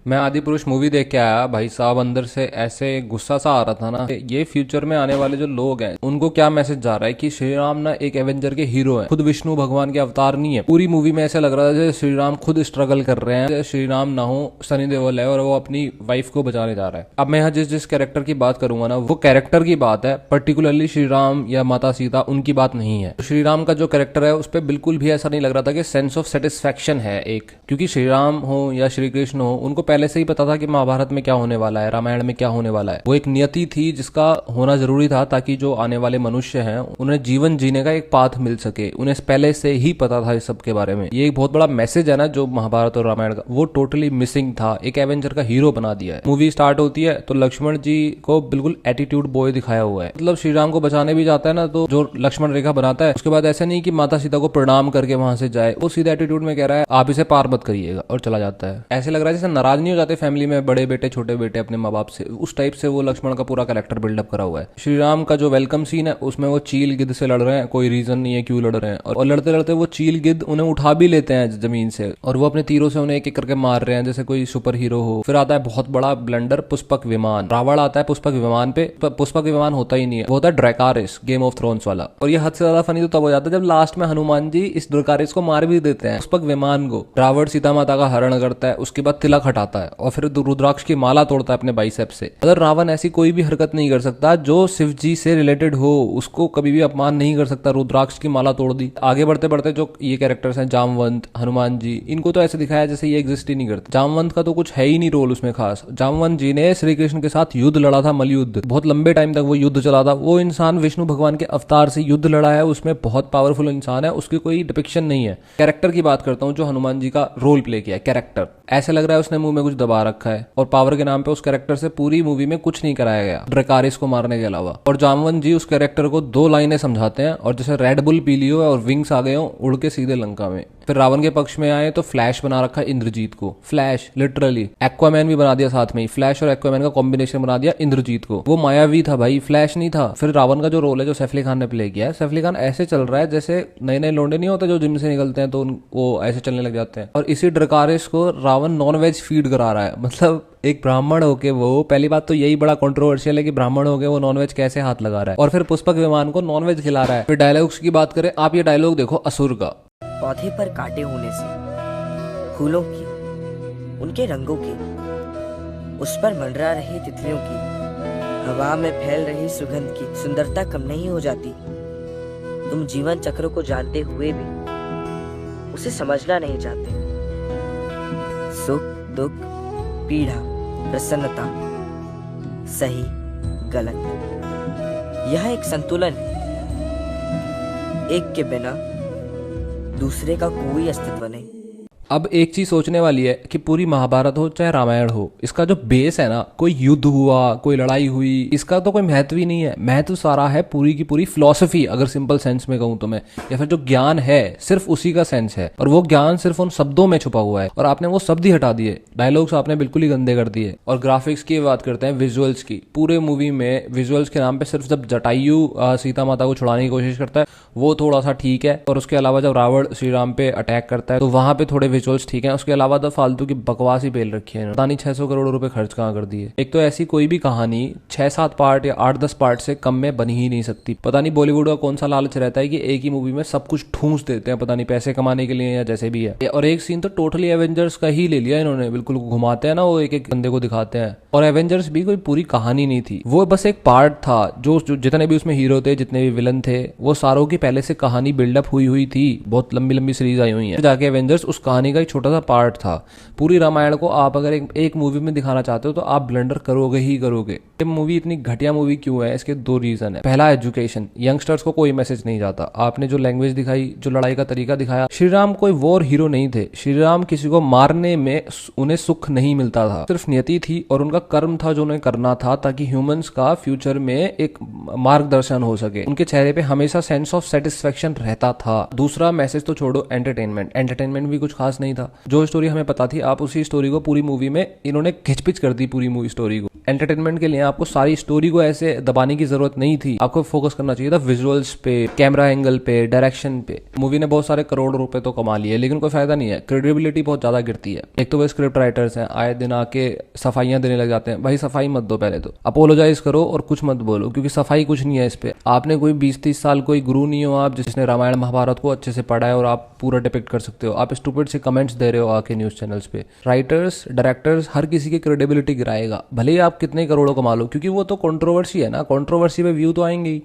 मैं आदि पुरुष मूवी देख के आया भाई साहब, अंदर से ऐसे गुस्सा सा आ रहा था ना। ये फ्यूचर में आने वाले जो लोग हैं उनको क्या मैसेज जा रहा है कि श्री राम ना एक एवेंजर के हीरो हैं, खुद विष्णु भगवान के अवतार नहीं है। पूरी मूवी में ऐसा लग रहा था जैसे श्री राम खुद स्ट्रगल कर रहे हैं, श्री राम ना हो सनी देओल है और वो अपनी वाइफ को बचाने जा रहा है। अब मैं यहाँ जिस जिस कैरेक्टर की बात करूंगा ना वो कैरेक्टर की बात है, पर्टिकुलरली श्री राम या माता सीता उनकी बात नहीं है। श्री राम का जो कैरेक्टर है उस पर बिल्कुल भी ऐसा नहीं लग रहा था कि सेंस ऑफ सेटिस्फेक्शन है एक, क्योंकि श्री राम हो या श्री कृष्ण हो उनको पहले से ही पता था कि महाभारत में क्या होने वाला है, रामायण में क्या होने वाला है। वो एक नियति थी जिसका होना जरूरी था ताकि जो आने वाले मनुष्य हैं उन्हें जीवन जीने का एक पाथ मिल सके। उन्हें पहले से ही पता था इस सब के बारे में। ये एक बहुत बड़ा मैसेज है ना जो महाभारत और रामायण का, वो टोटली मिसिंग था। एक एवेंजर का हीरो बना दिया है। मूवी स्टार्ट होती है तो लक्ष्मण जी को बिल्कुल एटीट्यूड बॉय दिखाया हुआ है, मतलब श्री राम को बचाने भी जाता है ना तो जो लक्ष्मण रेखा बनाता है उसके बाद ऐसा नहीं कि माता सीता को प्रणाम करके वहां से जाए, वो सीधा एटीट्यूड में कह रहा है आप इसे पार मत करिएगा और चला जाता है। ऐसे लग रहा है जैसे नाराज नहीं हो जाते फैमिली में बड़े बेटे छोटे बेटे अपने माँ बाप से, उस टाइप से वो लक्ष्मण का पूरा कैरेक्टर बिल्डअप करा हुआ है। श्री राम का जो वेलकम सीन है उसमें वो चील गिद्ध से लड़ रहे हैं, कोई रीजन नहीं है क्यों लड़ रहे हैं, और लड़ते लड़ते वो चील गिद्ध उन्हें उठा भी लेते हैं जमीन से और वो अपने तीरों से उन्हें एक एक करके मार रहे हैं जैसे कोई सुपर हीरो हो। फिर आता है बहुत बड़ा ब्लंडर, पुष्पक विमान। रावण आता है पुष्पक विमान पे, पुष्पक विमान होता ही नहीं है, वो होता है ड्रैकारिस, गेम ऑफ थ्रोन्स वाला। और ये हद से ज्यादा फनी तो तब हो जाता है जब लास्ट में हनुमान जी इस ड्रैकारिस को मार भी देते हैं, पुष्पक विमान को। रावण सीता माता का हरण करता है, उसके बाद तिलक हटाता है और फिर रुद्राक्ष की माला तोड़ता है अपने बाइसेप से। अगर रावण ऐसी कोई भी हरकत नहीं कर सकता जो शिव जी से रिलेटेड हो, उसको कभी भी अपमान नहीं कर सकता, रुद्राक्ष की माला तोड़ दी। आगे बढ़ते बढ़ते जो ये कैरेक्टर्स हैं जामवंत, हनुमान जी, इनको तो ऐसे दिखाया जैसे ये एग्जिस्ट ही नहीं करते। जामवंत का तो कुछ है ही नहीं रोल उसमें खास। जामवंत जी ने श्री कृष्ण के साथ युद्ध लड़ा था, मलयुद्ध, बहुत लंबे टाइम तक वो युद्ध चला था। वो इंसान विष्णु भगवान के अवतार से युद्ध लड़ा है, उसमें बहुत पावरफुल इंसान है, उसकी कोई डिपिक्शन नहीं है। कैरेक्टर की बात करता हूँ जो हनुमान जी का रोल प्ले किया है, कैरेक्टर ऐसे लग रहा है उसने मुंह में कुछ दबा रखा है और पावर के नाम पे उस कैरेक्टर से पूरी मूवी में कुछ नहीं कराया गया ड्रैकारिस को मारने के अलावा। और जामवंत जी उस कैरेक्टर को 2 लाइनें समझाते हैं और जैसे रेड बुल पी लियो और विंग्स आ गए हो उड़ के सीधे लंका में। फिर रावण के पक्ष में आए तो फ्लैश बना रखा है इंद्रजीत को, फ्लैश लिटरली। एक्वामैन भी बना दिया साथ में ही, फ्लैश और एक्वामैन का कॉम्बिनेशन बना दिया इंद्रजीत को। वो मायावी था भाई, फ्लैश नहीं था। फिर रावण का जो रोल है जो सैफ अली खान ने प्ले किया है, सैफ अली खान ऐसे चल रहा है जैसे नए नए लोंडे नहीं होते जो जिम से निकलते हैं तो वो ऐसे चलने लग जाते हैं। और इसी ड्रैकारिस को रावण नॉनवेज फीड करा रहा है, मतलब एक ब्राह्मण होके वो, पहली बात तो यही बड़ा कंट्रोवर्शियल है कि ब्राह्मण होके वो नॉनवेज कैसे हाथ लगा रहा है, और फिर पुष्पक विमान को नॉनवेज खिला रहा है। फिर डायलॉग्स की बात करें, आप ये डायलॉग देखो असुर का। पौधे पर कांटे होने से, फूलों की, उनके रंगों की, उस पर मंडरा रही तितलियों की, हवा में फैल रही सुगंध की सुंदरता कम नहीं हो जाती। तुम जीवन चक्र को जानते हुए भी उसे समझना नहीं चाहते। सुख दुख, पीड़ा, प्रसन्नता, सही गलत, यह एक संतुलन है। एक के बिना दूसरे का कोई अस्तित्व नहीं। अब एक चीज सोचने वाली है कि पूरी महाभारत हो चाहे रामायण हो, इसका जो बेस है ना, कोई युद्ध हुआ, कोई लड़ाई हुई, इसका तो कोई महत्व ही नहीं है। महत्व सारा है पूरी की पूरी फिलॉसफी, अगर सिंपल सेंस में कहूं तो मैं, या फिर जो ज्ञान है सिर्फ उसी का सेंस है, और वो ज्ञान सिर्फ उन शब्दों में छुपा हुआ है। और आपने वो शब्द ही हटा दिए, डायलॉग्स आपने बिल्कुल ही गंदे कर दिए। और ग्राफिक्स की बात करते हैं, विजुअल्स की, पूरे मूवी में विजुअल्स के नाम पे सिर्फ जब जटायु सीता माता को छुड़ाने की कोशिश करता है वो थोड़ा सा ठीक है, और उसके अलावा जब रावण श्री राम पे अटैक करता है तो वहां पे थोड़े विजुअल्स ठीक है। उसके अलावा तो फालतू की बकवास ही पेल रखी है, पता नहीं 600 करोड़ रुपए खर्च कहाँ कर दिए। एक तो ऐसी कोई भी कहानी 6-7 पार्ट या 8-10 पार्ट से कम में बन ही नहीं सकती। पता नहीं बॉलीवुड का कौन सा लालच रहता है कि एक ही मूवी में सब कुछ ठूंस देते हैं, पता नहीं पैसे कमाने के लिए या जैसे भी है। और एक सीन तो टोटली एवेंजर्स का ही ले लिया इन्होंने, बिल्कुल घुमाते हैं ना वो एक एक बंदे को दिखाते हैं। और एवेंजर्स भी कोई पूरी कहानी नहीं थी, वो बस एक पार्ट था। जो जितने भी उसमें हीरो थे, जितने भी विलन थे, वो सारों की पहले से कहानी बिल्डअप हुई थी, बहुत लंबी लंबी सीरीज आई हुई है। जाके एवेंजर्स उस कहानी का एक छोटा सा पार्ट था। पूरी रामायण को आप अगर एक मूवी में दिखाना चाहते हो तो आप ब्लंडर करोगे ही करोगे। ये मूवी इतनी घटिया मूवी क्यों है, इसके 2 रीजन है। पहला, एजुकेशन, यंगस्टर्स को कोई मैसेज नहीं जाता। आपने जो लैंग्वेज दिखाई, जो लड़ाई का तरीका दिखाया, श्री राम कोई वॉर हीरो नहीं थे। श्री राम किसी को मारने में उन्हें सुख नहीं मिलता था, सिर्फ नियति थी और उनका कर्म था जो उन्हें करना था ताकि ह्यूमंस का फ्यूचर में एक मार्गदर्शन हो सके। उनके चेहरे पे हमेशा सेंस ऑफ सेटिस्फेक्शन रहता था। दूसरा मैसेज तो छोड़ो, एंटरटेनमेंट भी कुछ खास नहीं था। जो स्टोरी हमें पता थी आप उसी स्टोरी को पूरी मूवी में इन्होंने खिचपिच कर दी, पूरी मूवी स्टोरी को। एंटरटेनमेंट के लिए आपको सारी स्टोरी को ऐसे दबाने की जरूरत नहीं थी, आपको फोकस करना चाहिए था विजुअल्स पे, कैमरा एंगल पे, डायरेक्शन पे। मूवी ने बहुत सारे करोड़ रुपए तो कमा लिए लेकिन कोई फायदा नहीं है, क्रेडिबिलिटी बहुत ज्यादा गिरती है। एक तो वो स्क्रिप्ट राइटर्स हैं, आए दिन आके सफाइयां देने लग जाते हैं। भाई सफाई मत दो, पहले तो अपोलोजाइज करो और कुछ मत बोलो, क्योंकि सफाई कुछ नहीं है इस पे। आपने कोई 20-30 साल कोई गुरु नहीं हो आप जिसने रामायण महाभारत को अच्छे से पढ़ा है और आप पूरा डिपिक्ट कर सकते हो। आप स्टूपिड से कमेंट्स दे रहे हो आके न्यूज चैनल्स पे। राइटर्स, डायरेक्टर्स, हर किसी की क्रेडिबिलिटी गिराएगा, भले ही आप कितने करोड़ों कमा लो, क्योंकि वो तो कंट्रोवर्सी है ना, कंट्रोवर्सी पे व्यू तो आएंगे ही।